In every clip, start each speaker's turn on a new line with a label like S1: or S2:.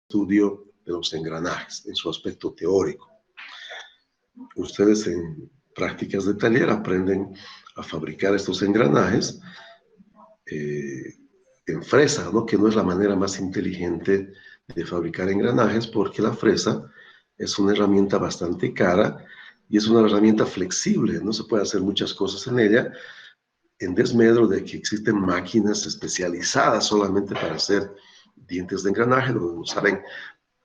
S1: estudio de los engranajes en su aspecto teórico. Ustedes en prácticas de taller aprenden a fabricar estos engranajes en fresa, ¿no? Que no es la manera más inteligente de fabricar engranajes, porque la fresa es una herramienta bastante cara y es una herramienta flexible, no se puede hacer muchas cosas en ella, en desmedro de que existen máquinas especializadas solamente para hacer dientes de engranaje, donde nos salen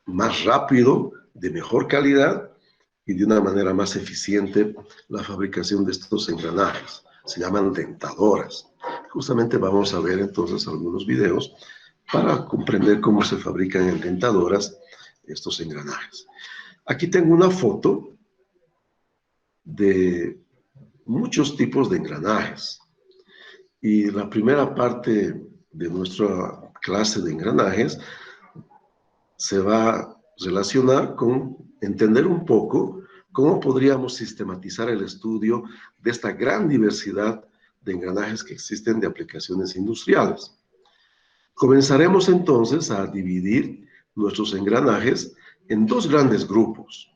S1: más rápido, de mejor calidad y de una manera más eficiente la fabricación de estos engranajes. Se llaman dentadoras. Justamente vamos a ver entonces algunos videos para comprender cómo se fabrican en dentadoras estos engranajes. Aquí tengo una foto de muchos tipos de engranajes. Y la primera parte de nuestra clase de engranajes se va a relacionar con entender un poco cómo podríamos sistematizar el estudio de esta gran diversidad de engranajes que existen de aplicaciones industriales. Comenzaremos entonces a dividir nuestros engranajes en dos grandes grupos.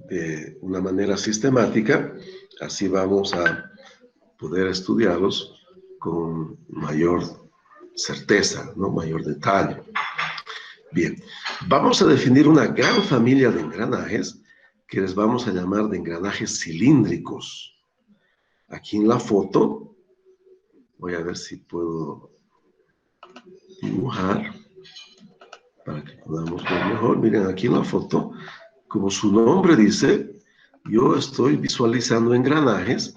S1: De una manera sistemática, así vamos a poder estudiarlos con mayor certeza, ¿no? Mayor detalle. Bien, vamos a definir una gran familia de engranajes que les vamos a llamar de engranajes cilíndricos. Aquí en la foto, voy a ver si puedo dibujar para que podamos ver mejor. Miren, aquí en la foto, como su nombre dice, yo estoy visualizando engranajes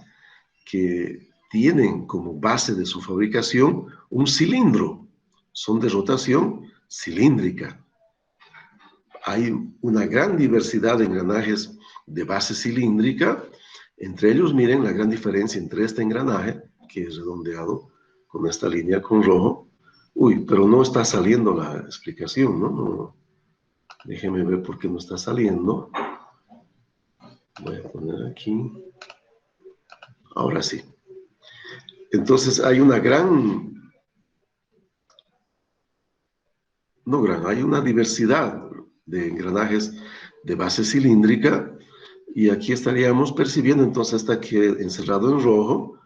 S1: que tienen como base de su fabricación un cilindro. Son de rotación cilíndrica. Hay una gran diversidad de engranajes de base cilíndrica. Entre ellos, miren la gran diferencia entre este engranaje, que es redondeado con esta línea con rojo. Uy, pero no está saliendo la explicación, ¿no? Déjenme ver por qué no está saliendo. Voy a poner aquí. Ahora sí. Entonces hay una hay una diversidad de engranajes de base cilíndrica y aquí estaríamos percibiendo entonces hasta que encerrado en rojo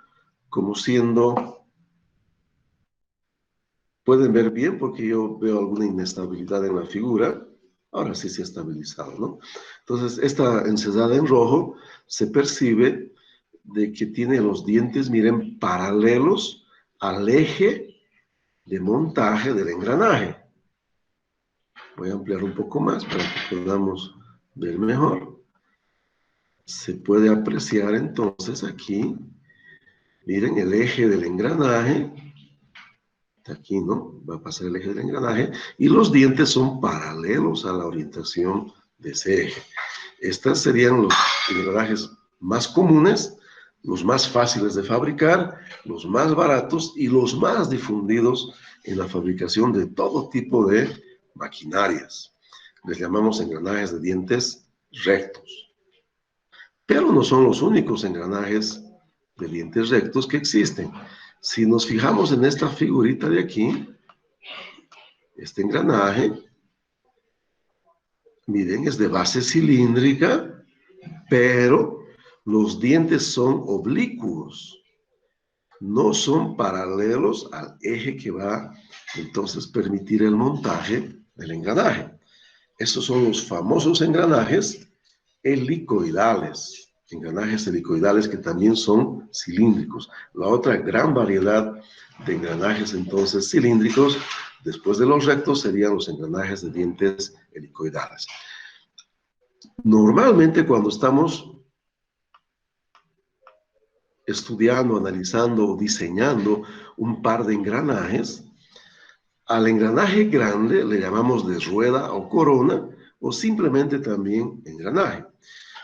S1: como siendo, pueden ver bien porque yo veo alguna inestabilidad en la figura, ahora sí se ha estabilizado, ¿no? Entonces esta encerrada en rojo se percibe de que tiene los dientes, miren, paralelos al eje de montaje del engranaje. Voy a ampliar un poco más para que podamos ver mejor. Se puede apreciar entonces aquí, miren el eje del engranaje, aquí, ¿no? Va a pasar el eje del engranaje y los dientes son paralelos a la orientación de ese eje. Estos serían los engranajes más comunes, los más fáciles de fabricar, los más baratos y los más difundidos en la fabricación de todo tipo de maquinarias. Les llamamos engranajes de dientes rectos. Pero no son los únicos engranajes de dientes rectos que existen. Si nos fijamos en esta figurita de aquí, este engranaje, miren, es de base cilíndrica, pero los dientes son oblicuos, no son paralelos al eje que va entonces permitir el montaje del engranaje. Estos son los famosos engranajes helicoidales, engranajes helicoidales que también son cilíndricos. La otra gran variedad de engranajes entonces cilíndricos, después de los rectos, serían los engranajes de dientes helicoidales. Normalmente cuando estamos estudiando, analizando o diseñando un par de engranajes, al engranaje grande le llamamos de rueda o corona o simplemente también engranaje.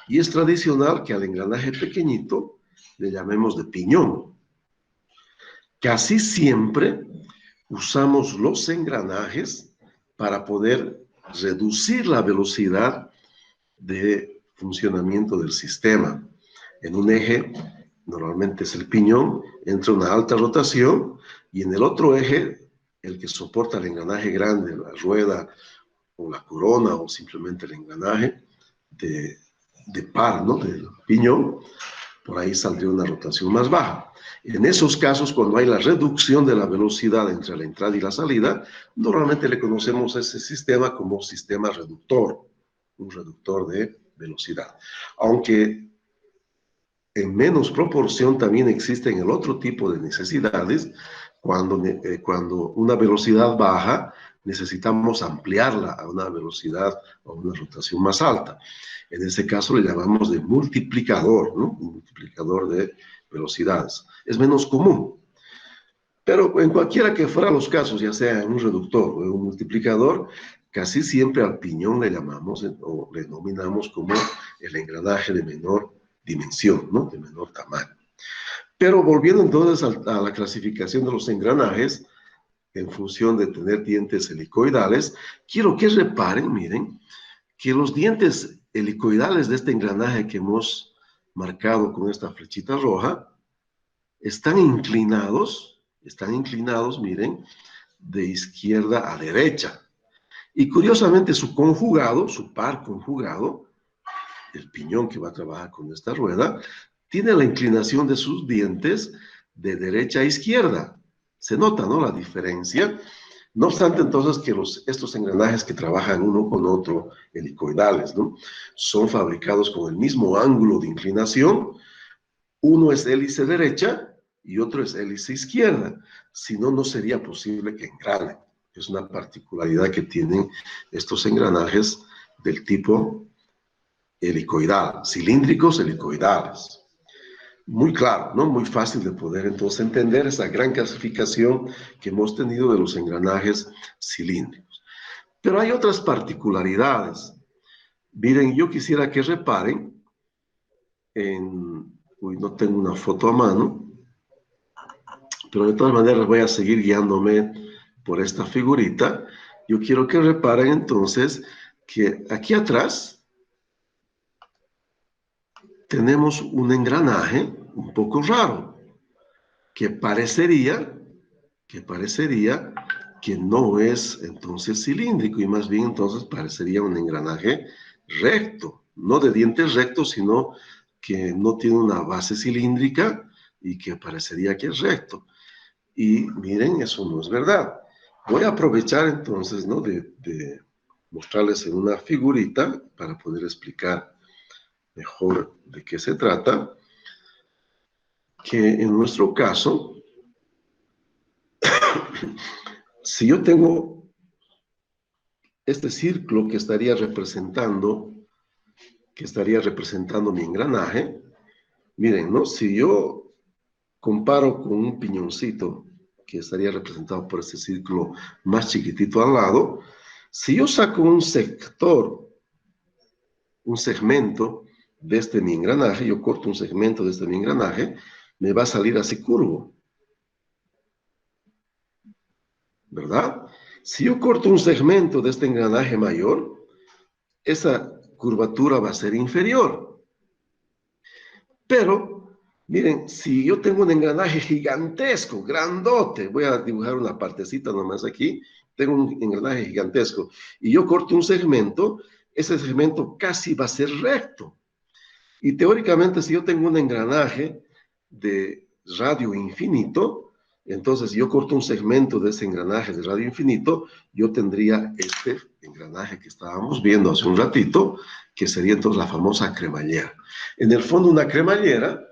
S1: Y es tradicional que al engranaje pequeñito le llamemos de piñón. Casi siempre usamos los engranajes para poder reducir la velocidad de funcionamiento del sistema. En un eje, normalmente es el piñón, entra una alta rotación y en el otro eje el que soporta el engranaje grande, la rueda o la corona o simplemente el engranaje de par, ¿no? Del piñón, por ahí saldría una rotación más baja. En esos casos, cuando hay la reducción de la velocidad entre la entrada y la salida, normalmente le conocemos a ese sistema como sistema reductor, un reductor de velocidad. Aunque en menos proporción también existen el otro tipo de necesidades. Cuando una velocidad baja, necesitamos ampliarla a una velocidad o una rotación más alta. En ese caso le llamamos de multiplicador, ¿no? Un multiplicador de velocidades. Es menos común. Pero en cualquiera que fuera los casos, ya sea en un reductor o en un multiplicador, casi siempre al piñón le llamamos o le denominamos como el engranaje de menor dimensión, ¿no? De menor tamaño. Pero volviendo entonces a la clasificación de los engranajes, en función de tener dientes helicoidales, quiero que reparen, miren, que los dientes helicoidales de este engranaje que hemos marcado con esta flechita roja, están inclinados, miren, de izquierda a derecha. Y curiosamente su conjugado, su par conjugado, el piñón que va a trabajar con esta rueda, tiene la inclinación de sus dientes de derecha a izquierda. Se nota, ¿no? La diferencia. No obstante, entonces, que estos engranajes que trabajan uno con otro, helicoidales, ¿no? Son fabricados con el mismo ángulo de inclinación. Uno es hélice derecha y otro es hélice izquierda. Si no, no sería posible que engranen. Es una particularidad que tienen estos engranajes del tipo helicoidal, cilíndricos helicoidales. Muy claro, ¿no? Muy fácil de poder entonces entender esa gran clasificación que hemos tenido de los engranajes cilíndricos. Pero hay otras particularidades. Miren, yo quisiera que reparen uy, no tengo una foto a mano, pero de todas maneras voy a seguir guiándome por esta figurita. Yo quiero que reparen entonces que aquí atrás tenemos un engranaje un poco raro, que parecería que no es entonces cilíndrico y más bien entonces parecería un engranaje recto, no de dientes rectos, sino que no tiene una base cilíndrica y que parecería que es recto. Y miren, eso no es verdad. Voy a aprovechar entonces, ¿no? de mostrarles en una figurita para poder explicar mejor de qué se trata, que en nuestro caso, si yo tengo este círculo que estaría representando mi engranaje, miren, ¿no? Si yo comparo con un piñoncito que estaría representado por este círculo más chiquitito al lado, si yo saco un segmento de mi engranaje, yo corto un segmento de mi engranaje, me va a salir así curvo, ¿verdad? Si yo corto un segmento de este engranaje mayor, esa curvatura va a ser inferior. Pero, miren, si yo tengo un engranaje gigantesco, grandote, voy a dibujar una partecita nomás aquí, tengo un engranaje gigantesco, y yo corto un segmento, ese segmento casi va a ser recto. Y teóricamente, si yo tengo un engranaje de radio infinito, entonces yo corto un segmento de ese engranaje de radio infinito, yo tendría este engranaje que estábamos viendo hace un ratito, que sería entonces la famosa cremallera. En el fondo, una cremallera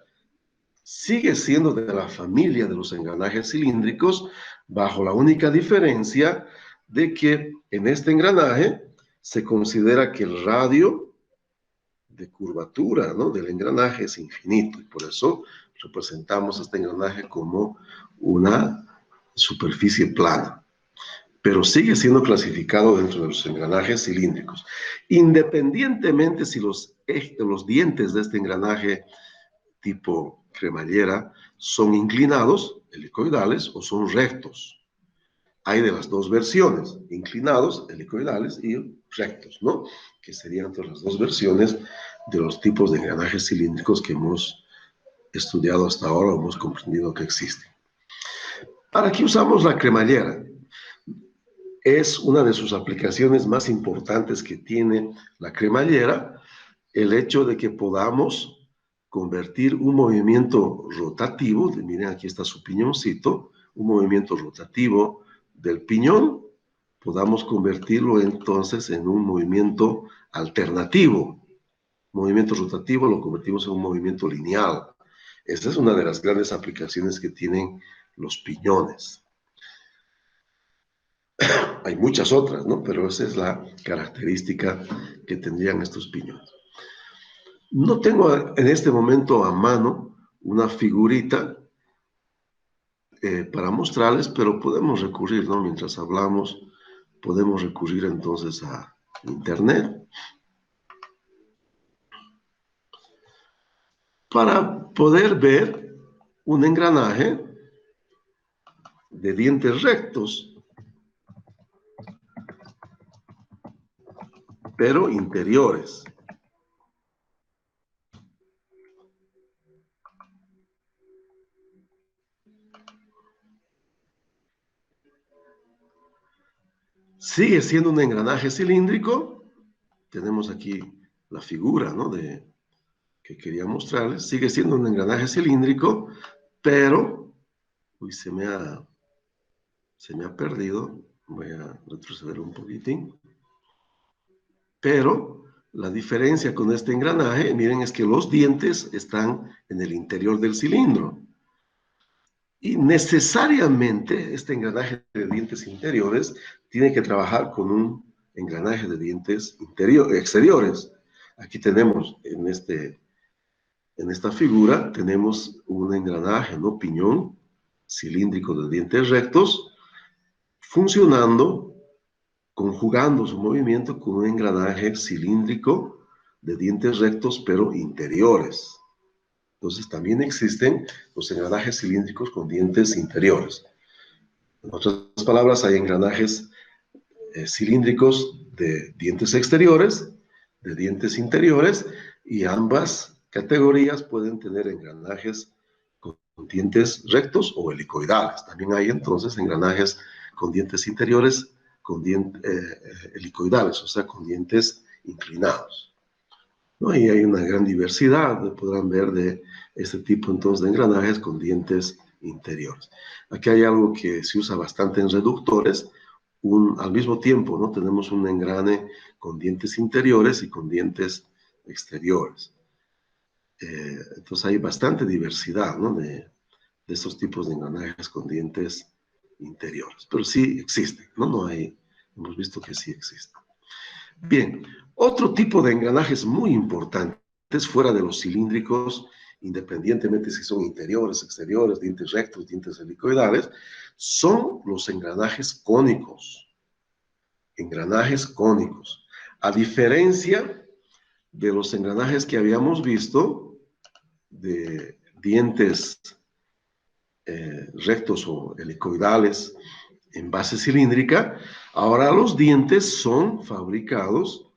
S1: sigue siendo de la familia de los engranajes cilíndricos, bajo la única diferencia de que en este engranaje se considera que el radio de curvatura, ¿no?, del engranaje es infinito, y por eso representamos este engranaje como una superficie plana, pero sigue siendo clasificado dentro de los engranajes cilíndricos, independientemente si los dientes de este engranaje tipo cremallera son inclinados, helicoidales, o son rectos. Hay de las dos versiones, inclinados, helicoidales y rectos, ¿no? Que serían todas las dos versiones de los tipos de engranajes cilíndricos que hemos estudiado hasta ahora, hemos comprendido que existen. Ahora, aquí usamos la cremallera. es una de sus aplicaciones más importantes que tiene la cremallera, el hecho de que podamos convertir un movimiento rotativo, miren aquí está su piñoncito, un movimiento rotativo del piñón, podamos convertirlo entonces en un movimiento alternativo. Movimiento rotativo lo convertimos en un movimiento lineal. Esta es una de las grandes aplicaciones que tienen los piñones. Hay muchas otras, ¿no? Pero esa es la característica que tendrían estos piñones. No tengo en este momento a mano una figurita para mostrarles, pero podemos recurrir, ¿no? Mientras hablamos, podemos recurrir entonces a internet para poder ver un engranaje de dientes rectos, pero interiores. Sigue siendo un engranaje cilíndrico. Tenemos aquí la figura, ¿no? Que quería mostrarles. Sigue siendo un engranaje cilíndrico, pero uy, se me ha perdido. Voy a retroceder un poquitín. Pero la diferencia con este engranaje, miren, es que los dientes están en el interior del cilindro. Y necesariamente este engranaje de dientes interiores tiene que trabajar con un engranaje de dientes exteriores. Aquí tenemos en esta figura, tenemos un engranaje, ¿no? Piñón cilíndrico de dientes rectos, funcionando, conjugando su movimiento con un engranaje cilíndrico de dientes rectos, pero interiores. Entonces, también existen los engranajes cilíndricos con dientes interiores. En otras palabras, hay engranajes cilíndricos de dientes exteriores, de dientes interiores, y ambas categorías pueden tener engranajes con dientes rectos o helicoidales. También hay entonces engranajes con dientes interiores, con dientes helicoidales, o sea, con dientes inclinados, ¿no? Y hay una gran diversidad, podrán ver, de este tipo entonces de engranajes con dientes interiores. Aquí hay algo que se usa bastante en reductores. Al mismo tiempo, ¿no? Tenemos un engrane con dientes interiores y con dientes exteriores. Entonces hay bastante diversidad, ¿no? de estos tipos de engranajes con dientes interiores. Pero sí existen, ¿no? Hemos visto que sí existen. Bien, otro tipo de engranajes muy importantes fuera de los cilíndricos, independientemente si son interiores, exteriores, dientes rectos, dientes helicoidales, son los engranajes cónicos. Engranajes cónicos. A diferencia de los engranajes que habíamos visto, de dientes rectos o helicoidales en base cilíndrica, ahora los dientes son fabricados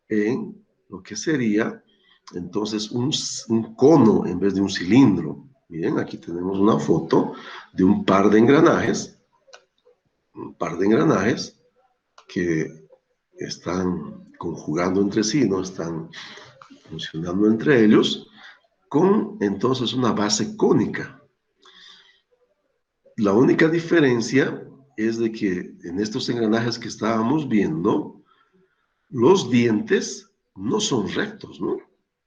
S1: en lo que sería entonces un cono en vez de un cilindro. Miren, aquí tenemos una foto de un par de engranajes que están conjugando entre sí, no están funcionando entre ellos, con entonces una base cónica. La única diferencia es de que en estos engranajes que estábamos viendo, los dientes no son rectos, ¿no?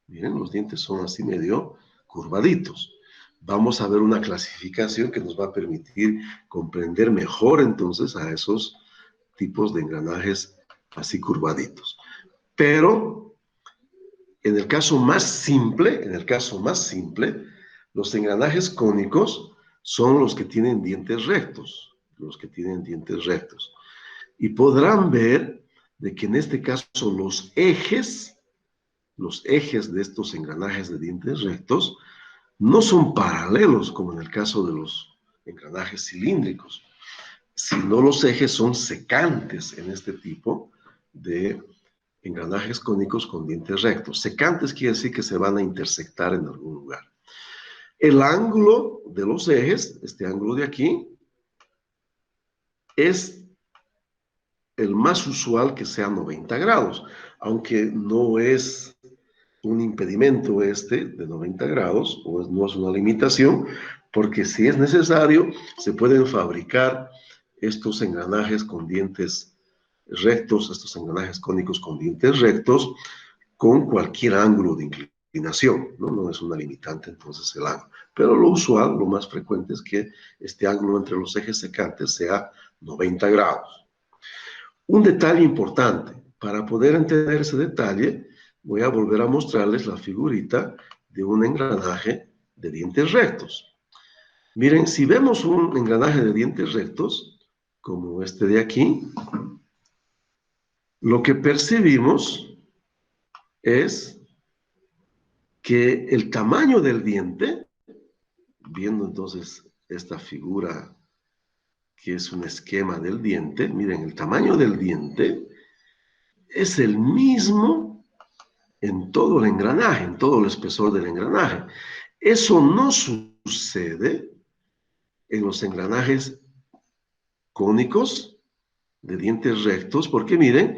S1: Miren, los dientes son así medio curvaditos. Vamos a ver una clasificación que nos va a permitir comprender mejor entonces a esos tipos de engranajes así curvaditos. Pero en el caso más simple, los engranajes cónicos son los que tienen dientes rectos, Y podrán ver de que en este caso los ejes de estos engranajes de dientes rectos no son paralelos como en el caso de los engranajes cilíndricos, sino los ejes son secantes en este tipo de engranajes cónicos con dientes rectos. Secantes quiere decir que se van a intersectar en algún lugar. El ángulo de los ejes, este ángulo de aquí, es el más usual que sea 90 grados, aunque no es un impedimento este de 90 grados, o no es una limitación, porque si es necesario, se pueden fabricar estos engranajes con dientes rectos, estos engranajes cónicos con dientes rectos, con cualquier ángulo de inclinación, ¿no? No es una limitante entonces el ángulo. Pero lo usual, lo más frecuente es que este ángulo entre los ejes secantes sea 90 grados. Un detalle importante, para poder entender ese detalle, voy a volver a mostrarles la figurita de un engranaje de dientes rectos. Miren, si vemos un engranaje de dientes rectos, como este de aquí, lo que percibimos es que el tamaño del diente, viendo entonces esta figura que es un esquema del diente, miren, el tamaño del diente es el mismo en todo el engranaje, en todo el espesor del engranaje. Eso no sucede en los engranajes cónicos de dientes rectos, porque miren,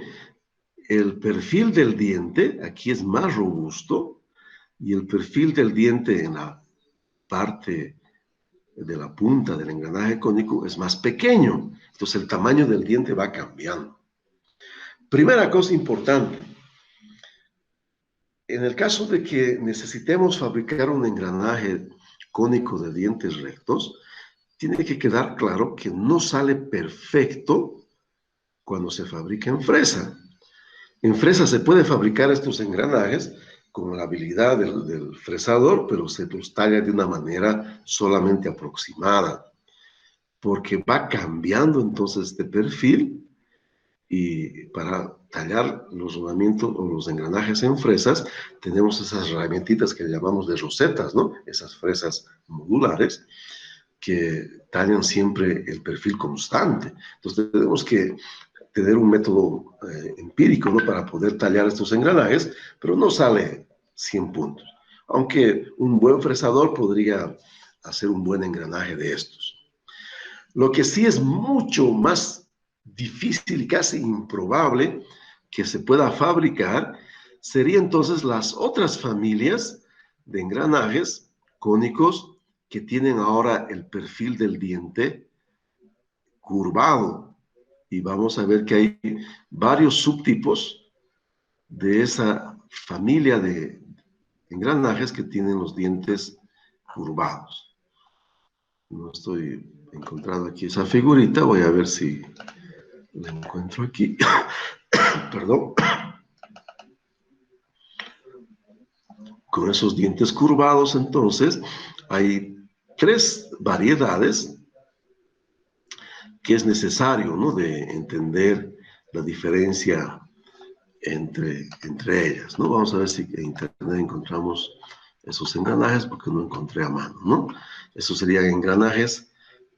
S1: el perfil del diente aquí es más robusto y el perfil del diente en la parte de la punta del engranaje cónico es más pequeño. Entonces el tamaño del diente va cambiando. Primera cosa importante, en el caso de que necesitemos fabricar un engranaje cónico de dientes rectos, tiene que quedar claro que no sale perfecto cuando se fabrica en fresa. En fresa se puede fabricar estos engranajes con la habilidad del fresador, pero se los talla de una manera solamente aproximada, porque va cambiando entonces de perfil. Y para tallar los rodamientos o los engranajes en fresas, tenemos esas herramientitas que llamamos de rosetas, ¿no? Esas fresas modulares que tallan siempre el perfil constante. Entonces tenemos que tener un método empírico, ¿no? Para poder tallar estos engranajes, pero no sale 100 puntos. Aunque un buen fresador podría hacer un buen engranaje de estos. Lo que sí es mucho más difícil y casi improbable que se pueda fabricar sería entonces las otras familias de engranajes cónicos que tienen ahora el perfil del diente curvado. Y vamos a ver que hay varios subtipos de esa familia de engranajes que tienen los dientes curvados. No estoy encontrando aquí esa figurita, voy a ver si la encuentro aquí. Perdón. Con esos dientes curvados, entonces, hay 3 variedades que es necesario, ¿no?, de entender la diferencia entre ellas, ¿no? Vamos a ver si en internet encontramos esos engranajes, porque no encontré a mano, ¿no? Esos serían engranajes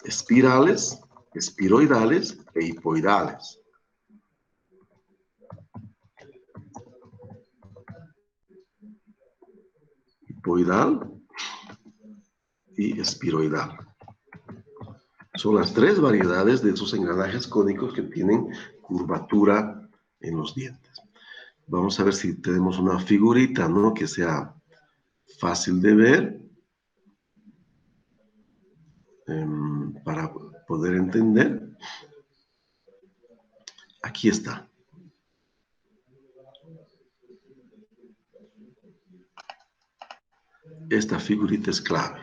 S1: espirales, espiroidales e hipoidales. Hipoidal y espiroidal. Son las 3 variedades de esos engranajes cónicos que tienen curvatura en los dientes. Vamos a ver si tenemos una figurita, ¿no?, que sea fácil de ver para poder entender. Aquí está. Esta figurita es clave.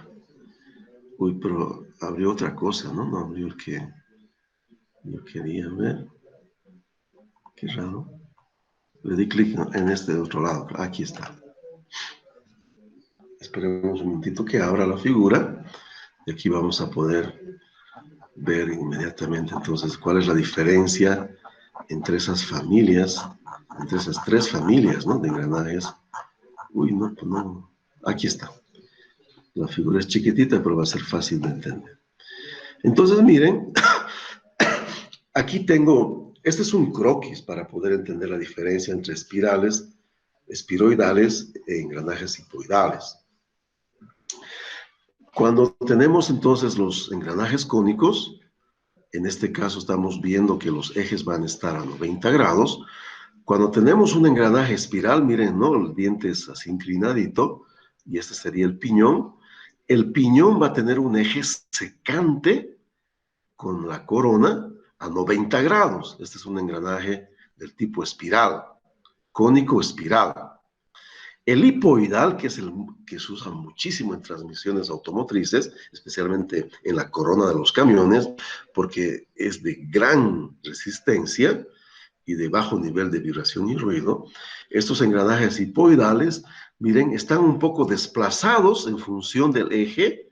S1: Uy, pero abrió otra cosa, ¿no? No abrió el que yo quería ver. Qué raro. Le di clic en este de otro lado. Aquí está. Esperemos un momentito que abra la figura. Y aquí vamos a poder ver inmediatamente entonces cuál es la diferencia entre esas familias, entre esas 3 familias, ¿no?, de engranajes. Uy, no, pues no. Aquí está. La figura es chiquitita, pero va a ser fácil de entender. Entonces, miren, aquí tengo, este es un croquis para poder entender la diferencia entre espirales, espiroidales e engranajes hipoidales. Cuando tenemos entonces los engranajes cónicos, En este caso estamos viendo que los ejes van a estar a 90 grados. Cuando tenemos un engranaje espiral, miren, ¿no? El diente es así inclinadito, y este sería el piñón. El piñón va a tener un eje secante con la corona a 90 grados. Este es un engranaje del tipo espiral, cónico espiral. El hipoidal, que es el que se usa muchísimo en transmisiones automotrices, especialmente en la corona de los camiones, porque es de gran resistencia y de bajo nivel de vibración y ruido. Estos engranajes hipoidales, miren, están un poco desplazados en función del eje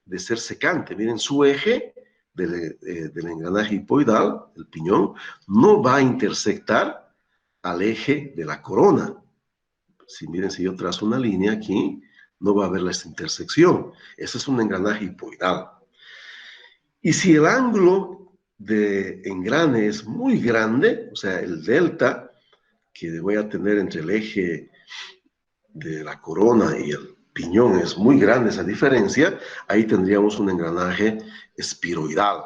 S1: de ser secante. Miren, su eje del engranaje hipoidal, el piñón, no va a intersectar al eje de la corona. Si miren, si yo trazo una línea aquí, no va a haber esta intersección. Ese es un engranaje hipoidal. Y si el ángulo de engrane es muy grande, o sea, el delta que voy a tener entre el eje de la corona y el piñón es muy grande, esa diferencia, ahí tendríamos un engranaje espiroidal.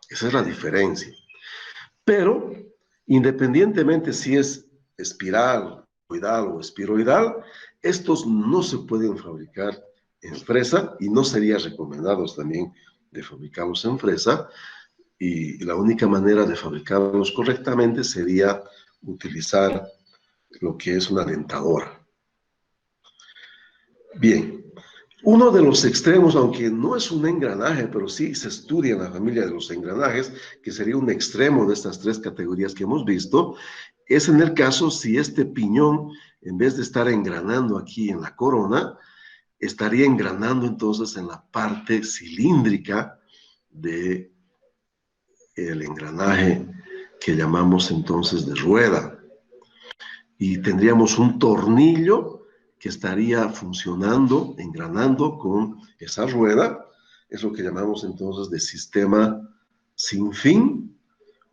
S1: Esa es la diferencia. Pero, independientemente si es espiral, o espiroidal, estos no se pueden fabricar en fresa y no sería recomendado también de fabricarlos en fresa, y la única manera de fabricarlos correctamente sería utilizar lo que es una dentadora. Bien, uno de los extremos, aunque no es un engranaje, pero sí se estudia en la familia de los engranajes, que sería un extremo de estas tres categorías que hemos visto, es en el caso si este piñón, en vez de estar engranando aquí en la corona, estaría engranando entonces en la parte cilíndrica del engranaje que llamamos entonces de rueda. Y tendríamos un tornillo que estaría funcionando, engranando con esa rueda. Es lo que llamamos entonces de sistema sin fin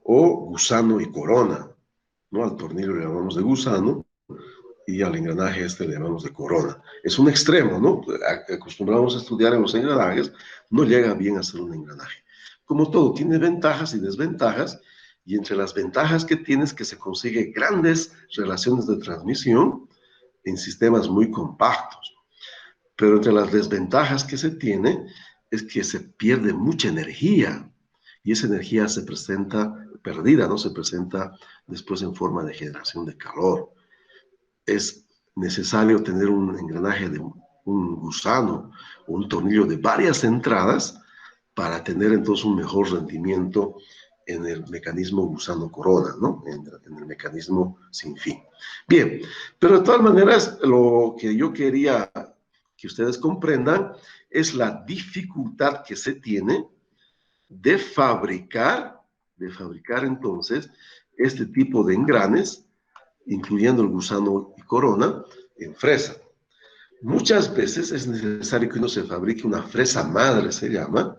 S1: o gusano y corona, ¿no? Al tornillo le llamamos de gusano y al engranaje este le llamamos de corona. Es un extremo, ¿no? Acostumbramos a estudiar en los engranajes, no llega bien a ser un engranaje. Como todo, tiene ventajas y desventajas, y entre las ventajas que tiene es que se consigue grandes relaciones de transmisión en sistemas muy compactos. Pero entre las desventajas que se tiene es que se pierde mucha energía, y esa energía se presenta perdida, no se presenta después en forma de generación de calor. Es necesario tener un engranaje de un gusano o un tornillo de varias entradas para tener entonces un mejor rendimiento en el mecanismo gusano corona, ¿no? En el mecanismo sin fin. Bien, pero de todas maneras, lo que yo quería que ustedes comprendan es la dificultad que se tiene de fabricar entonces este tipo de engranes, incluyendo el gusano y corona, en fresa. Muchas veces es necesario que uno se fabrique una fresa madre, se llama,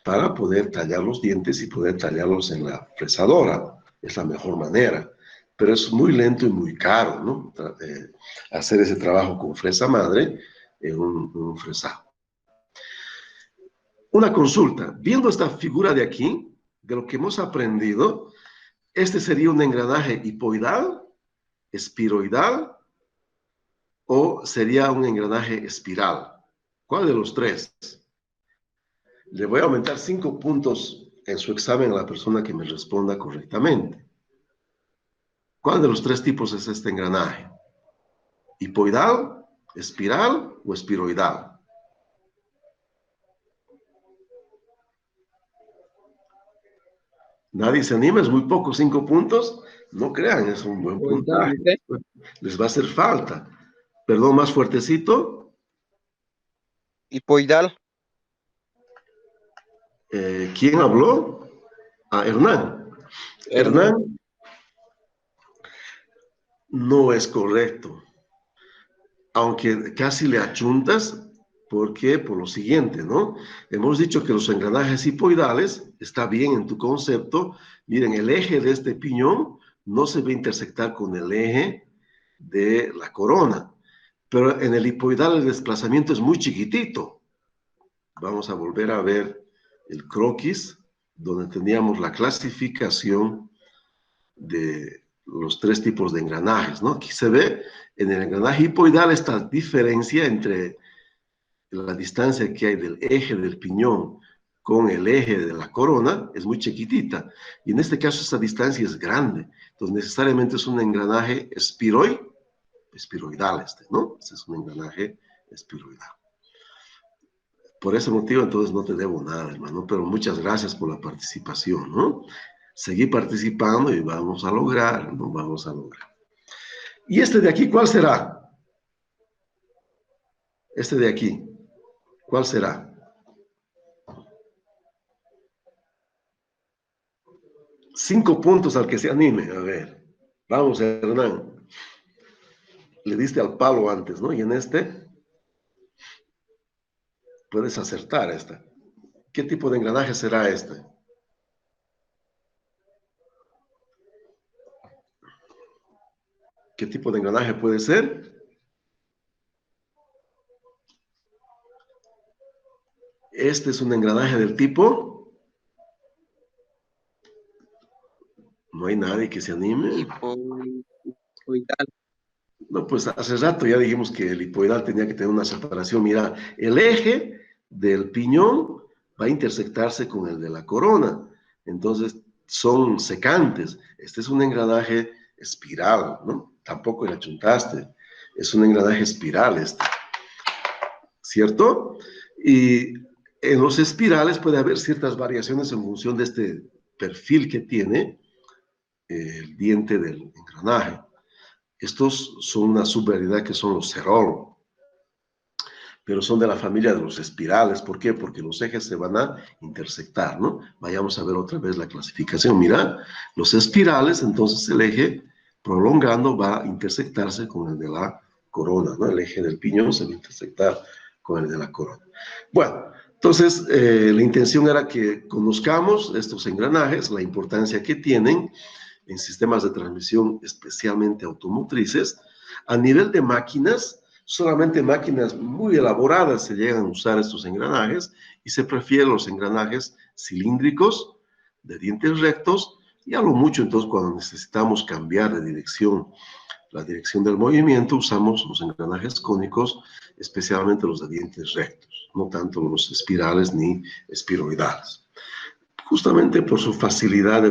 S1: para poder tallar los dientes y poder tallarlos en la fresadora. Es la mejor manera, pero es muy lento y muy caro, ¿no? Hacer ese trabajo con fresa madre en un fresado. Una consulta, viendo esta figura de aquí, de lo que hemos aprendido, este sería un engranaje hipoidal, espiroidal, o sería un engranaje espiral. ¿Cuál de los tres? Le voy a aumentar 5 puntos en su examen a la persona que me responda correctamente. ¿Cuál de los tres tipos es este engranaje? ¿Hipoidal, espiral o espiroidal? Nadie se anima, es muy poco, 5 puntos. No crean, es un buen puntaje. Les va a hacer falta. Perdón, más fuertecito.
S2: Hipoidal.
S1: ¿Quién habló? Hernán. Hernán, no es correcto. Aunque casi le achuntas, porque por lo siguiente, ¿no? Hemos dicho que los engranajes hipoidales, está bien en tu concepto, miren, el eje de este piñón no se va a intersectar con el eje de la corona, pero en el hipoidal el desplazamiento es muy chiquitito. Vamos a volver a ver el croquis donde teníamos la clasificación de los 3 tipos de engranajes, ¿no? Aquí se ve en el engranaje hipoidal esta diferencia entre la distancia que hay del eje del piñón con el eje de la corona, es muy chiquitita, y en este caso esta distancia es grande, entonces necesariamente es un engranaje espiroidal ¿no? Este es un engranaje espiroidal. Por ese motivo, entonces, no te debo nada, hermano, pero muchas gracias por la participación, ¿no? Seguí participando y vamos a lograr, ¿no? Vamos a lograr. ¿Y este de aquí cuál será? Este de aquí, ¿cuál será? 5 puntos al que se anime, a ver. Vamos, Hernán. Le diste al palo antes, ¿no? Y en este, puedes acertar esta. ¿Qué tipo de engranaje será este? ¿Qué tipo de engranaje puede ser? Este es un engranaje del tipo... No hay nadie que se anime.
S2: Hipoidal.
S1: No, pues hace rato ya dijimos que el hipoidal tenía que tener una separación. Mira, el eje del piñón va a intersectarse con el de la corona. Entonces, son secantes. Este es un engranaje espiral, ¿no? Tampoco le achuntaste. Es un engranaje espiral este, ¿cierto? Y en los espirales puede haber ciertas variaciones en función de este perfil que tiene el diente del engranaje. Estos son una subvariedad que son los cerol, pero son de la familia de los espirales. ¿Por qué? Porque los ejes se van a intersectar, ¿no? Vayamos a ver otra vez la clasificación. Mira, los espirales, entonces el eje prolongando va a intersectarse con el de la corona, ¿no? El eje del piñón se va a intersectar con el de la corona. Bueno, entonces la intención era que conozcamos estos engranajes, la importancia que tienen en sistemas de transmisión especialmente automotrices. A nivel de máquinas, solamente máquinas muy elaboradas se llegan a usar estos engranajes y se prefieren los engranajes cilíndricos de dientes rectos y a lo mucho entonces cuando necesitamos cambiar de dirección, la dirección del movimiento, usamos los engranajes cónicos, especialmente los de dientes rectos, no tanto los espirales ni espiroidales, justamente por su facilidad de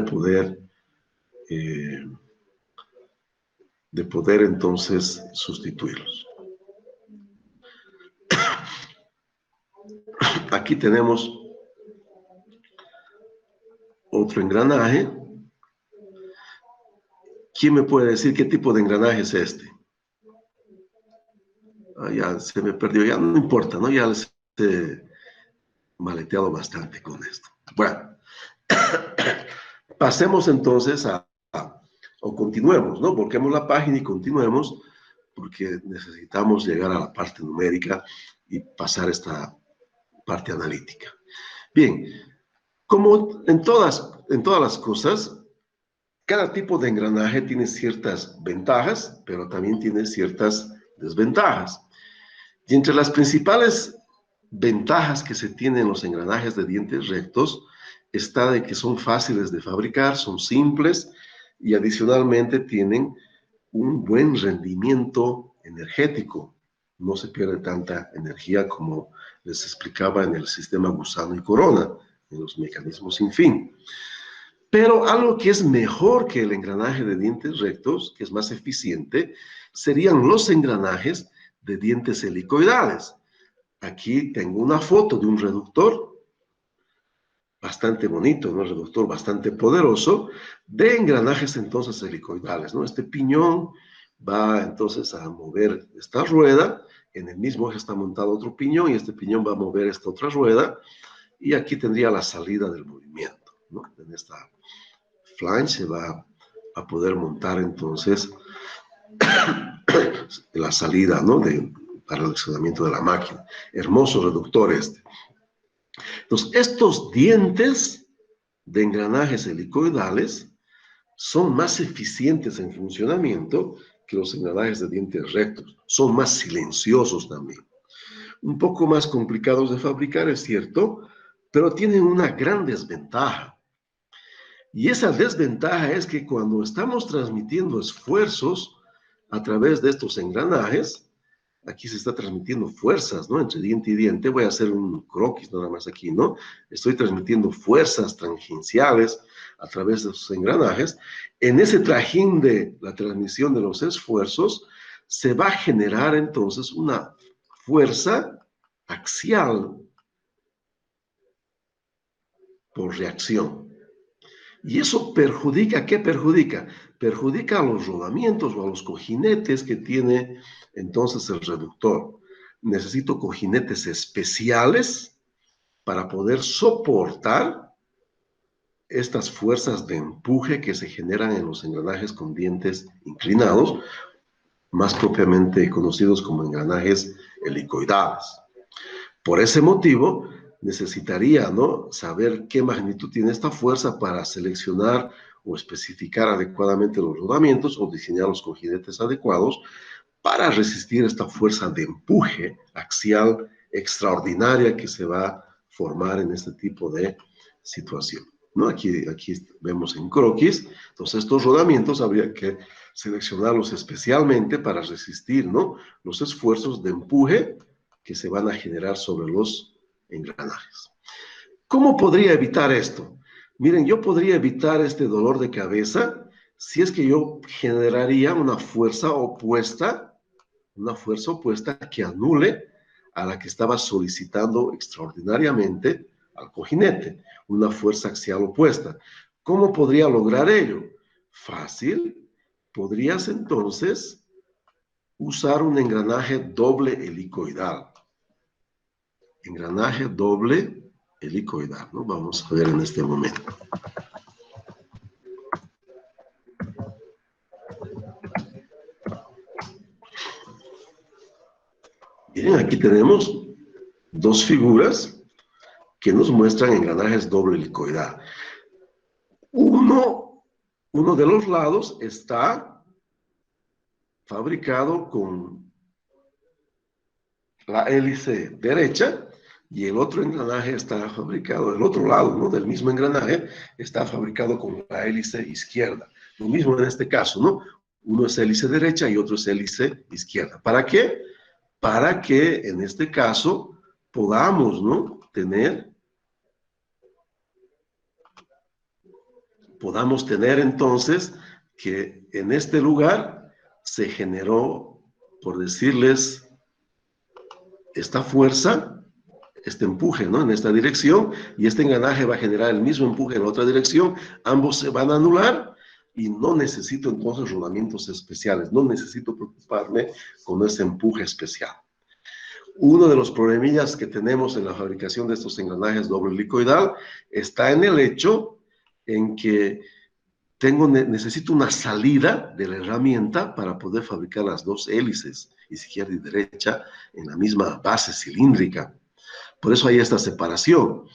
S1: poder entonces sustituirlos. Aquí tenemos otro engranaje. ¿Quién me puede decir qué tipo de engranaje es este? Ah, ya se me perdió, ya no importa, ¿no? Ya les he maleteado bastante con esto. Bueno, pasemos entonces o continuemos, ¿no? Volquemos la página y continuemos, porque necesitamos llegar a la parte numérica y pasar esta parte analítica. Bien, como en todas las cosas, cada tipo de engranaje tiene ciertas ventajas, pero también tiene ciertas desventajas. Y entre las principales ventajas que se tienen en los engranajes de dientes rectos está de que son fáciles de fabricar, son simples y adicionalmente tienen un buen rendimiento energético. No se pierde tanta energía como les explicaba en el sistema gusano y corona, en los mecanismos sin fin. Pero algo que es mejor que el engranaje de dientes rectos, que es más eficiente, serían los engranajes de dientes helicoidales. Aquí tengo una foto de un reductor bastante bonito, ¿no? Un reductor bastante poderoso de engranajes entonces helicoidales, ¿no? Este piñón va entonces a mover esta rueda, en el mismo eje está montado otro piñón y este piñón va a mover esta otra rueda y aquí tendría la salida del movimiento, ¿no? En esta flange se va a poder montar entonces la salida, ¿no? Para el accionamiento de la máquina. Hermoso reductor este. Entonces, estos dientes de engranajes helicoidales son más eficientes en funcionamiento que los engranajes de dientes rectos. Son más silenciosos también. Un poco más complicados de fabricar, es cierto, pero tienen una gran desventaja. Y esa desventaja es que cuando estamos transmitiendo esfuerzos a través de estos engranajes, aquí se está transmitiendo fuerzas, ¿no? Entre diente y diente. Voy a hacer un croquis nada más aquí, ¿no? Estoy transmitiendo fuerzas tangenciales a través de esos engranajes. En ese trajín de la transmisión de los esfuerzos, se va a generar entonces una fuerza axial por reacción. Y eso perjudica, ¿qué perjudica? Perjudica a los rodamientos o a los cojinetes que tiene entonces el reductor. Necesito cojinetes especiales para poder soportar estas fuerzas de empuje que se generan en los engranajes con dientes inclinados, más propiamente conocidos como engranajes helicoidales. Por ese motivo, necesitaría, ¿no?, saber qué magnitud tiene esta fuerza para seleccionar o especificar adecuadamente los rodamientos o diseñar los cojinetes adecuados para resistir esta fuerza de empuje axial extraordinaria que se va a formar en este tipo de situación, ¿no? Aquí vemos en croquis, entonces estos rodamientos habría que seleccionarlos especialmente para resistir, ¿no?, los esfuerzos de empuje que se van a generar sobre los engranajes. ¿Cómo podría evitar esto? Miren, yo podría evitar este dolor de cabeza si es que yo generaría una fuerza opuesta que anule a la que estaba solicitando extraordinariamente al cojinete, una fuerza axial opuesta. ¿Cómo podría lograr ello? Fácil. Podrías entonces usar un engranaje doble helicoidal. Engranaje doble helicoidal, ¿no? Vamos a ver en este momento. Bien, aquí tenemos dos figuras que nos muestran engranajes doble helicoidal. Uno de los lados está fabricado con la hélice derecha y el otro engranaje está fabricado, el otro lado, ¿no?, del mismo engranaje está fabricado con la hélice izquierda. Lo mismo en este caso, ¿no? Uno es hélice derecha y otro es hélice izquierda. ¿Para qué? Para que en este caso podamos, ¿no?, podamos tener entonces que en este lugar se generó, por decirles, esta fuerza, este empuje, ¿no?, en esta dirección, y este engranaje va a generar el mismo empuje en la otra dirección. Ambos se van a anular y no necesito entonces rodamientos especiales, no necesito preocuparme con ese empuje especial. Uno de los problemillas que tenemos en la fabricación de estos engranajes doble helicoidal está en el hecho en que necesito una salida de la herramienta para poder fabricar las dos hélices, izquierda y derecha, en la misma base cilíndrica. Por eso hay esta separación.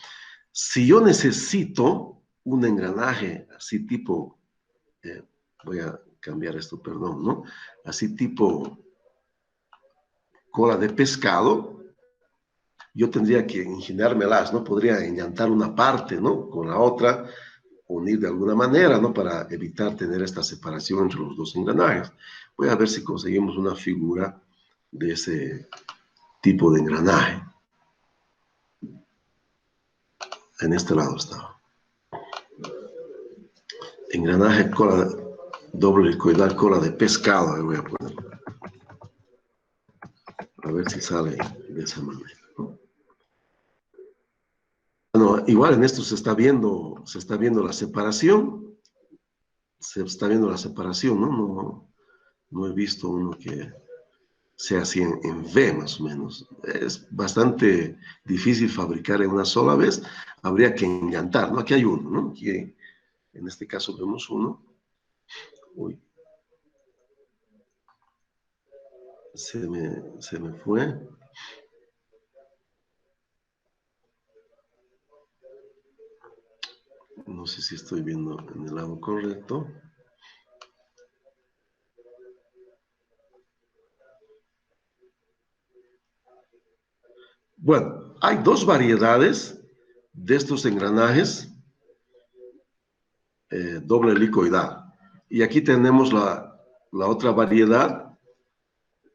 S1: Si yo necesito un engranaje así tipo, voy a cambiar esto, perdón, ¿no?, así tipo cola de pescado, yo tendría que ingeniármelas, ¿no? Podría enllantar una parte, ¿no?, con la otra, unir de alguna manera, ¿no?, para evitar tener esta separación entre los dos engranajes. Voy a ver si conseguimos una figura de ese tipo de engranaje. En este lado está. Engranaje cola, doble helicoidal, cola de pescado, ahí voy a poner. A ver si sale de esa manera, ¿no? Bueno, igual en esto se está viendo la separación. Se está viendo la separación, ¿no? No he visto uno que sea así en V, más o menos. Es bastante difícil fabricar en una sola vez. Habría que enllantar, ¿no? Aquí hay uno, ¿no? Aquí, en este caso vemos uno. Uy. Se me fue. No sé si estoy viendo en el lado correcto. Bueno, hay dos variedades de estos engranajes. doble helicoidal. Y aquí tenemos la otra variedad,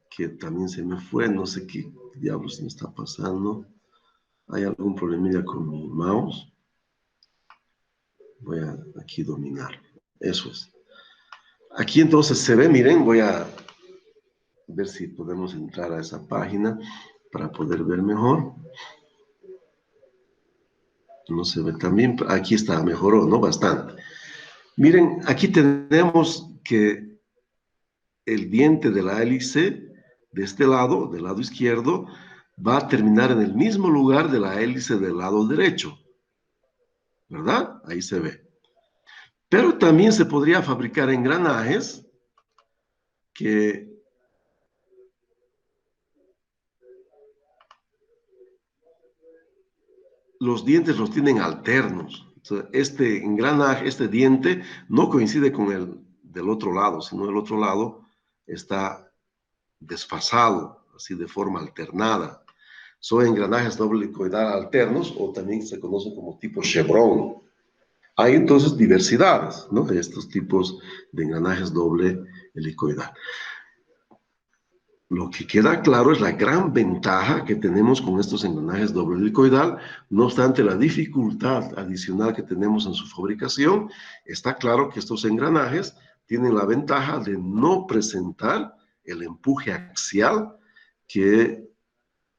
S1: que también se me fue, no sé qué diablos me está pasando. Hay algún problemilla con mi mouse. Voy a aquí dominar. Eso es. Aquí entonces se ve, miren, voy a ver si podemos entrar a esa página para poder ver mejor. No se ve también, aquí está, mejoró, ¿no? Bastante. Miren, aquí tenemos que el diente de la hélice de este lado, del lado izquierdo, va a terminar en el mismo lugar de la hélice del lado derecho, ¿verdad? Ahí se ve. Pero también se podría fabricar engranajes que los dientes los tienen alternos. Entonces, este engranaje, este diente, no coincide con el del otro lado, sino el otro lado está desfasado, así de forma alternada. Son engranajes doble helicoidal alternos, o también se conocen como tipo Chevron. Hay entonces diversidades, ¿no?, de estos tipos de engranajes doble helicoidal. Lo que queda claro es la gran ventaja que tenemos con estos engranajes doble helicoidal. No obstante la dificultad adicional que tenemos en su fabricación, está claro que estos engranajes tienen la ventaja de no presentar el empuje axial que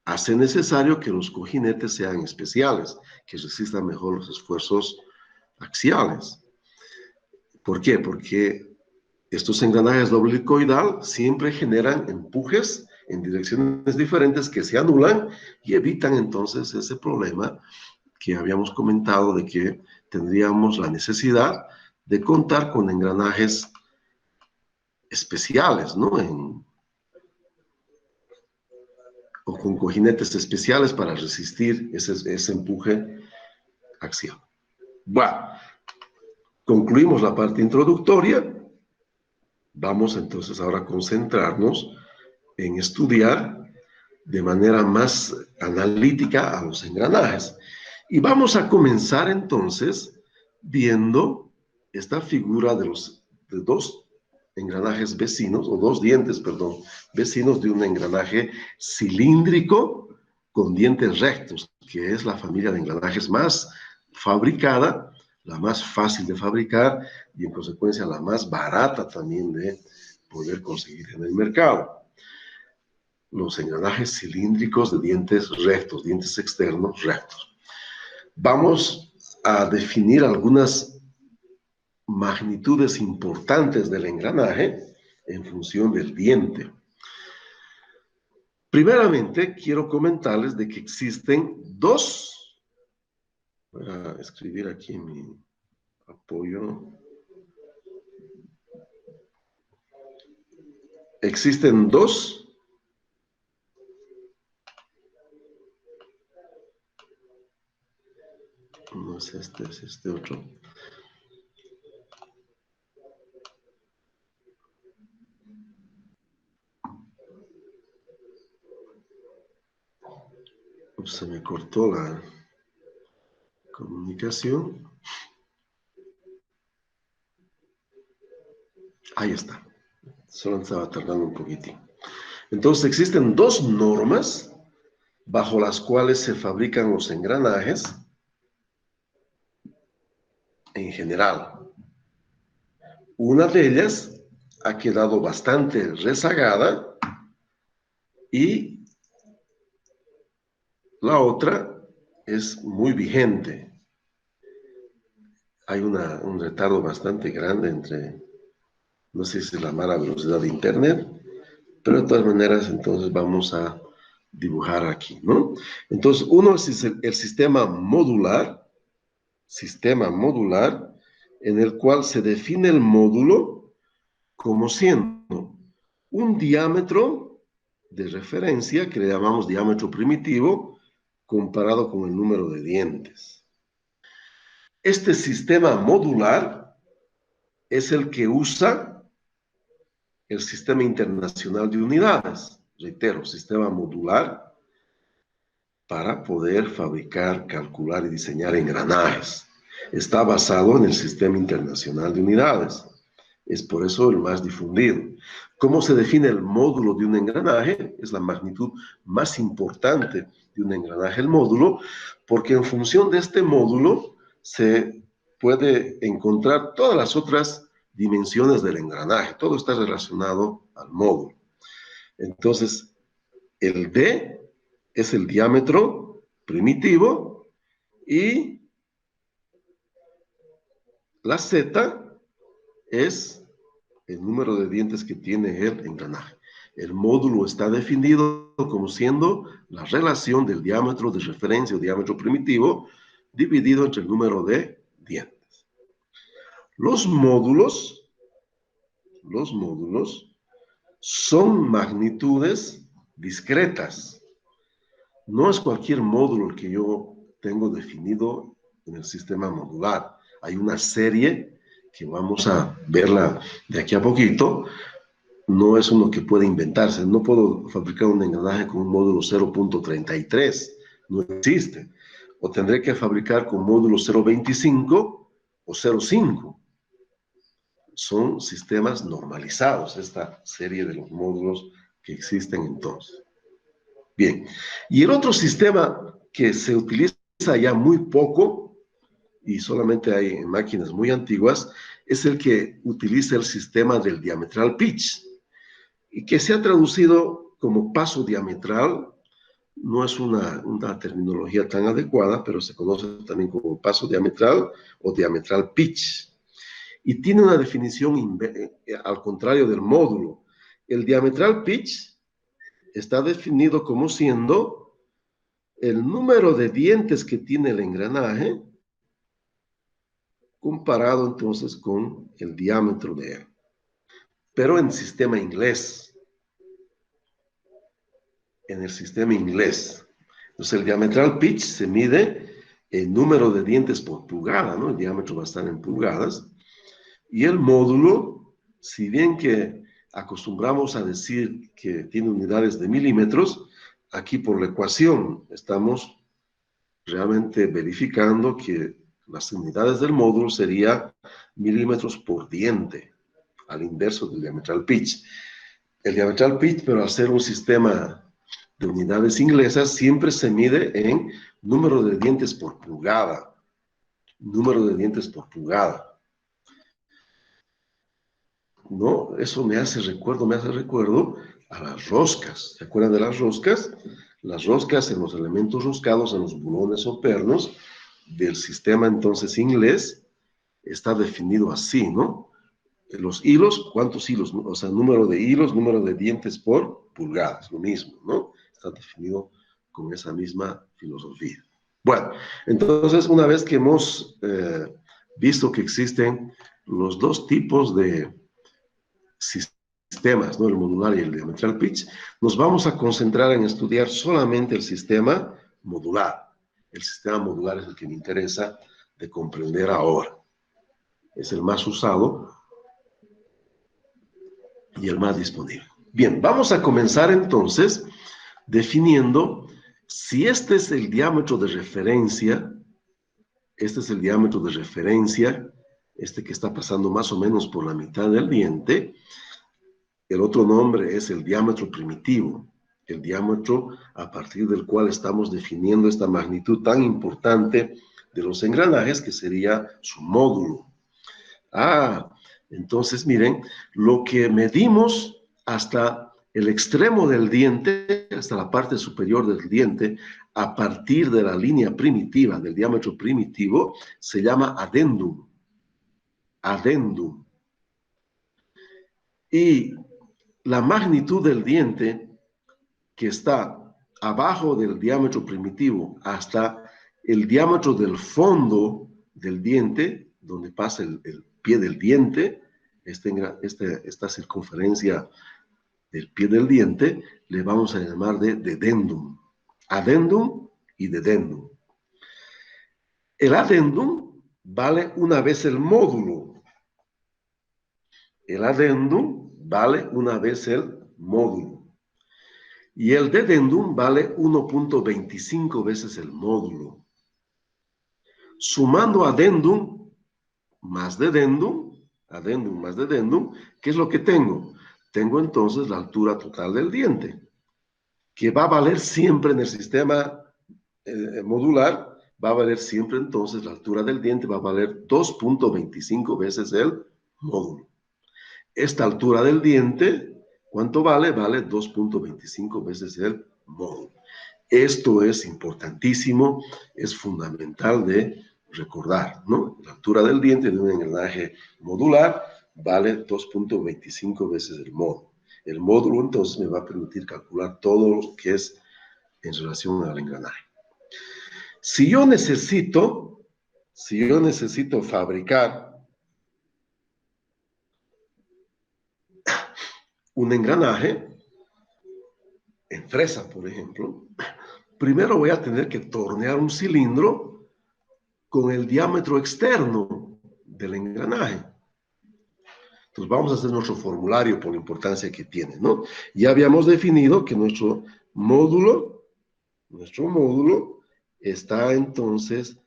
S1: hace necesario que los cojinetes sean especiales, que resistan mejor los esfuerzos axiales. ¿Por qué? Porque estos engranajes doble helicoidal siempre generan empujes en direcciones diferentes que se anulan y evitan entonces ese problema que habíamos comentado de que tendríamos la necesidad de contar con engranajes especiales, ¿no? O con cojinetes especiales para resistir ese empuje axial. Bueno, concluimos la parte introductoria. Vamos entonces ahora a concentrarnos en estudiar de manera más analítica a los engranajes. Y vamos a comenzar entonces viendo esta figura de dos engranajes vecinos, o dos dientes, perdón, vecinos de un engranaje cilíndrico con dientes rectos, que es la familia de engranajes más fabricada, la más fácil de fabricar y en consecuencia la más barata también de poder conseguir en el mercado. Los engranajes cilíndricos de dientes rectos, dientes externos rectos. Vamos a definir algunas magnitudes importantes del engranaje en función del diente. Primeramente, quiero comentarles de que existen dos, voy a escribir aquí mi apoyo. Existen dos no es este, es este otro. Ups, se me cortó la comunicación. Ahí está. Solo estaba tardando un poquitín. Entonces existen dos normas bajo las cuales se fabrican los engranajes en general. Una de ellas ha quedado bastante rezagada y la otra es muy vigente. Hay un retardo bastante grande entre, no sé si es la mala velocidad de internet, pero de todas maneras entonces vamos a dibujar aquí, ¿no? Entonces uno es el sistema modular, en el cual se define el módulo como siendo un diámetro de referencia que le llamamos diámetro primitivo comparado con el número de dientes. Este sistema modular es el que usa el Sistema Internacional de Unidades, reitero, sistema modular para poder fabricar, calcular y diseñar engranajes. está basado en el Sistema Internacional de Unidades. Es por eso el más difundido. ¿Cómo se define el módulo de un engranaje? Es la magnitud más importante de un engranaje, el módulo, porque en función de este módulo se puede encontrar todas las otras dimensiones del engranaje. Todo está relacionado al módulo. Entonces, el D es el diámetro primitivo y la Z es el número de dientes que tiene el engranaje. El módulo está definido como siendo la relación del diámetro de referencia o diámetro primitivo dividido entre el número de dientes. Los módulos son magnitudes discretas. No es cualquier módulo el que yo tengo definido en el sistema modular. Hay una serie que vamos a verla de aquí a poquito. No es uno que puede inventarse. No puedo fabricar un engranaje con un módulo 0.33. No existe. O tendré que fabricar con módulo 0.25 o 0.5. Son sistemas normalizados, esta serie de los módulos que existen entonces. Bien, y el otro sistema que se utiliza ya muy poco, y solamente hay en máquinas muy antiguas, es el que utiliza el sistema del diametral pitch, y que se ha traducido como paso diametral. No es una terminología tan adecuada, pero se conoce también como paso diametral o diametral pitch. Y tiene una definición al contrario del módulo. El diametral pitch está definido como siendo el número de dientes que tiene el engranaje comparado entonces con el diámetro de él. Pero en sistema inglés. En el sistema inglés. Entonces el diametral pitch se mide el número de dientes por pulgada, ¿no? El diámetro va a estar en pulgadas. Y el módulo, si bien que acostumbramos a decir que tiene unidades de milímetros, aquí por la ecuación estamos realmente verificando que las unidades del módulo serían milímetros por diente, al inverso del diametral pitch. El diametral pitch, pero al ser un sistema de unidades inglesas, siempre se mide en número de dientes por pulgada. Número de dientes por pulgada. ¿No? Eso me hace recuerdo a las roscas. ¿Se acuerdan de las roscas? Las roscas en los elementos roscados, en los bulones o pernos del sistema entonces inglés, está definido así, ¿no? Los hilos, ¿cuántos hilos? O sea, número de hilos, número de dientes por pulgadas, lo mismo, ¿no? Está definido con esa misma filosofía. Bueno, entonces una vez que hemos visto que existen los dos tipos de sistemas, ¿no? El modular y el diametral pitch, nos vamos a concentrar en estudiar solamente el sistema modular. El sistema modular es el que me interesa de comprender ahora. Es el más usado y el más disponible. Bien, vamos a comenzar entonces definiendo si este es el diámetro de referencia, este es el diámetro de referencia, este que está pasando más o menos por la mitad del diente. El otro nombre es el diámetro primitivo, el diámetro a partir del cual estamos definiendo esta magnitud tan importante de los engranajes, que sería su módulo. Entonces miren, lo que medimos hasta el extremo del diente, hasta la parte superior del diente, a partir de la línea primitiva, del diámetro primitivo, se llama adendum. Adendum. Y la magnitud del diente que está abajo del diámetro primitivo hasta el diámetro del fondo del diente, donde pasa el pie del diente, esta circunferencia del pie del diente, le vamos a llamar de dedendum. Adendum y dedendum. El adendum vale una vez el módulo. El adendum vale una vez el módulo. Y el dedendum vale 1.25 veces el módulo. sumando adendum más dedendum, adendum más dedendum, ¿qué es lo que tengo? Tengo entonces la altura total del diente, que va a valer siempre en el sistema modular, va a valer siempre entonces la altura del diente, va a valer 2.25 veces el módulo. Esta altura del diente, ¿cuánto vale? Vale 2.25 veces el módulo. Esto es importantísimo, es fundamental de recordar, ¿no? La altura del diente de un engranaje modular vale 2.25 veces el módulo. El módulo entonces me va a permitir calcular todo lo que es en relación al engranaje. Si yo necesito fabricar un engranaje en fresa, por ejemplo, primero voy a tener que tornear un cilindro con el diámetro externo del engranaje. Entonces vamos a hacer nuestro formulario por la importancia que tiene, ¿no? Ya habíamos definido que nuestro módulo está entonces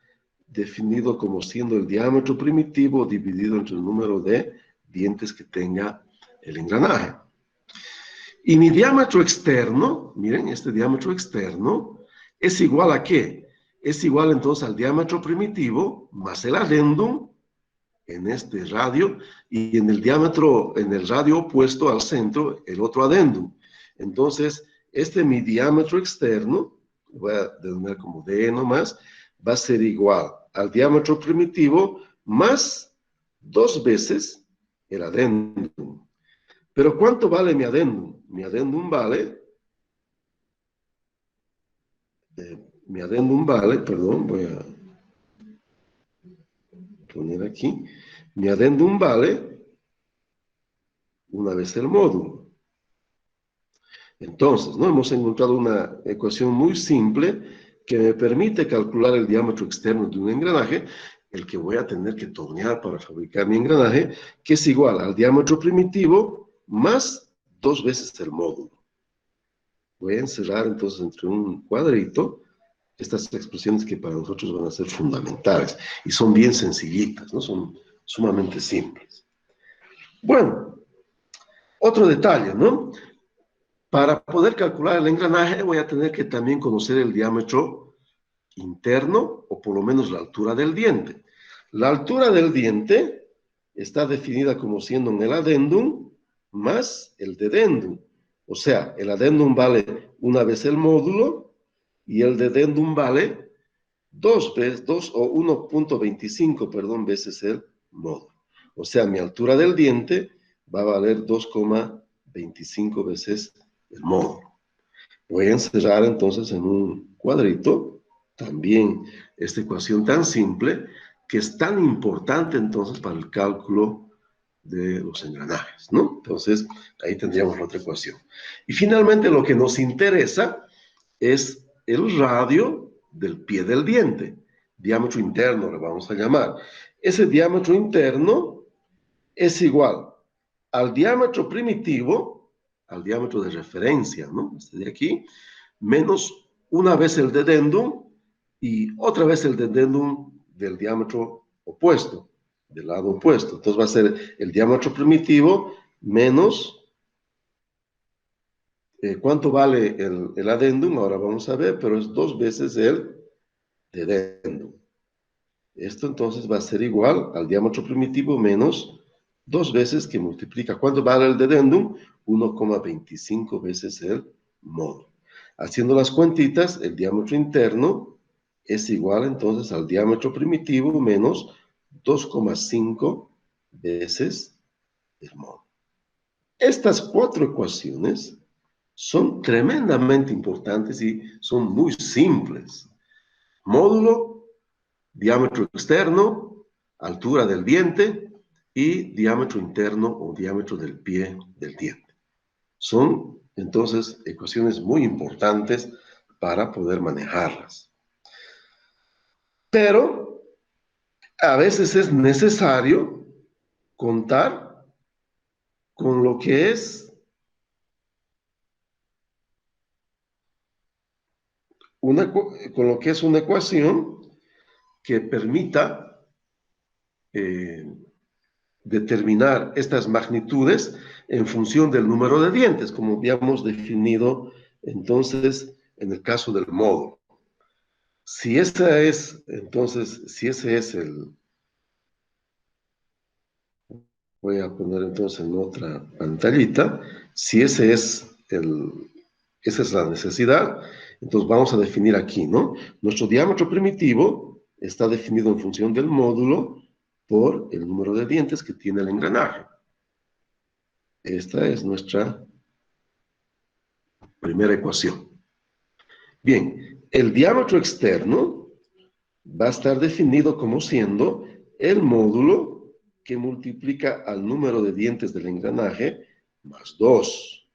S1: definido como siendo el diámetro primitivo dividido entre el número de dientes que tenga el engranaje. Y mi diámetro externo, miren, este diámetro externo, ¿es igual a qué? Es igual entonces al diámetro primitivo más el adendum en este radio y en el diámetro, en el radio opuesto al centro, el otro adendum. Entonces, mi diámetro externo, voy a denominar como D nomás, va a ser igual al diámetro primitivo más 2 veces el adendum. Pero ¿cuánto vale mi adendum? Mi adendum vale, perdón, voy a poner aquí, mi adendum vale una vez el módulo. Entonces, ¿no? Hemos encontrado una ecuación muy simple que me permite calcular el diámetro externo de un engranaje, el que voy a tener que tornear para fabricar mi engranaje, que es igual al diámetro primitivo más 2 veces el módulo. Voy a encerrar entonces entre un cuadrito estas expresiones que para nosotros van a ser fundamentales y son bien sencillitas, ¿no? Son sumamente simples. Bueno, otro detalle, ¿no? Para poder calcular el engranaje voy a tener que también conocer el diámetro interno o por lo menos la altura del diente. La altura del diente está definida como siendo en el adendum más el dedendum. O sea, el adendum vale una vez el módulo y el dedendum vale 2 o 1.25, perdón, veces el módulo. O sea, mi altura del diente va a valer 2.25 veces el módulo. Voy a encerrar entonces en un cuadrito también esta ecuación tan simple que es tan importante entonces para el cálculo de los engranajes, ¿no? Entonces, ahí tendríamos la otra ecuación. Y finalmente lo que nos interesa es el radio del pie del diente, diámetro interno le vamos a llamar. Ese diámetro interno es igual al diámetro primitivo, al diámetro de referencia, ¿no? Este de aquí, menos una vez el dedendum y otra vez el dedendum del diámetro opuesto, del lado opuesto. Entonces va a ser el diámetro primitivo menos, ¿cuánto vale el adendum? Ahora vamos a ver, pero es 2 veces el dedendum. Esto entonces va a ser igual al diámetro primitivo menos 2 veces que multiplica. ¿Cuánto vale el dedendum? 1.25 veces el módulo. Haciendo las cuentitas, el diámetro interno es igual entonces al diámetro primitivo menos 2.5 veces el módulo. Estas 4 ecuaciones son tremendamente importantes y son muy simples. Módulo, diámetro externo, altura del diente y diámetro interno o diámetro del pie del diente. Son entonces ecuaciones muy importantes para poder manejarlas. Pero a veces es necesario contar con lo que es una ecuación que permita determinar estas magnitudes en función del número de dientes, como habíamos definido entonces en el caso del módulo. Si ese es el... Voy a poner entonces en otra pantallita. Si esa es la necesidad, entonces vamos a definir aquí, ¿no? Nuestro diámetro primitivo está definido en función del módulo por el número de dientes que tiene el engranaje. Esta es nuestra primera ecuación. Bien, el diámetro externo va a estar definido como siendo el módulo que multiplica al número de dientes del engranaje más 2.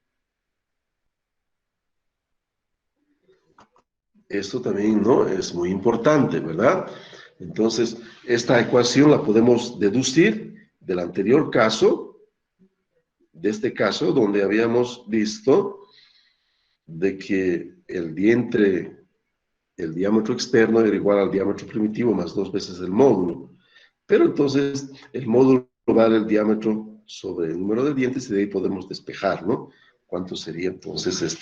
S1: Esto también, ¿no?, es muy importante, ¿verdad? Entonces, esta ecuación la podemos deducir del anterior caso, de este caso donde habíamos visto de que el diámetro externo era igual al diámetro primitivo más 2 veces el módulo. Pero entonces el módulo va a dar el diámetro sobre el número de dientes y de ahí podemos despejar, ¿no? ¿Cuánto sería entonces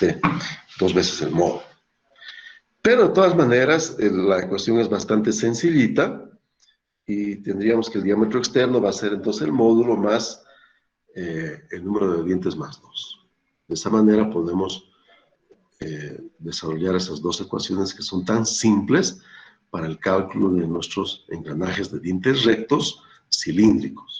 S1: 2 veces el módulo? Pero de todas maneras, la ecuación es bastante sencillita y tendríamos que el diámetro externo va a ser entonces el módulo más el número de dientes más 2. De esa manera podemos desarrollar esas dos ecuaciones que son tan simples para el cálculo de nuestros engranajes de dientes rectos cilíndricos.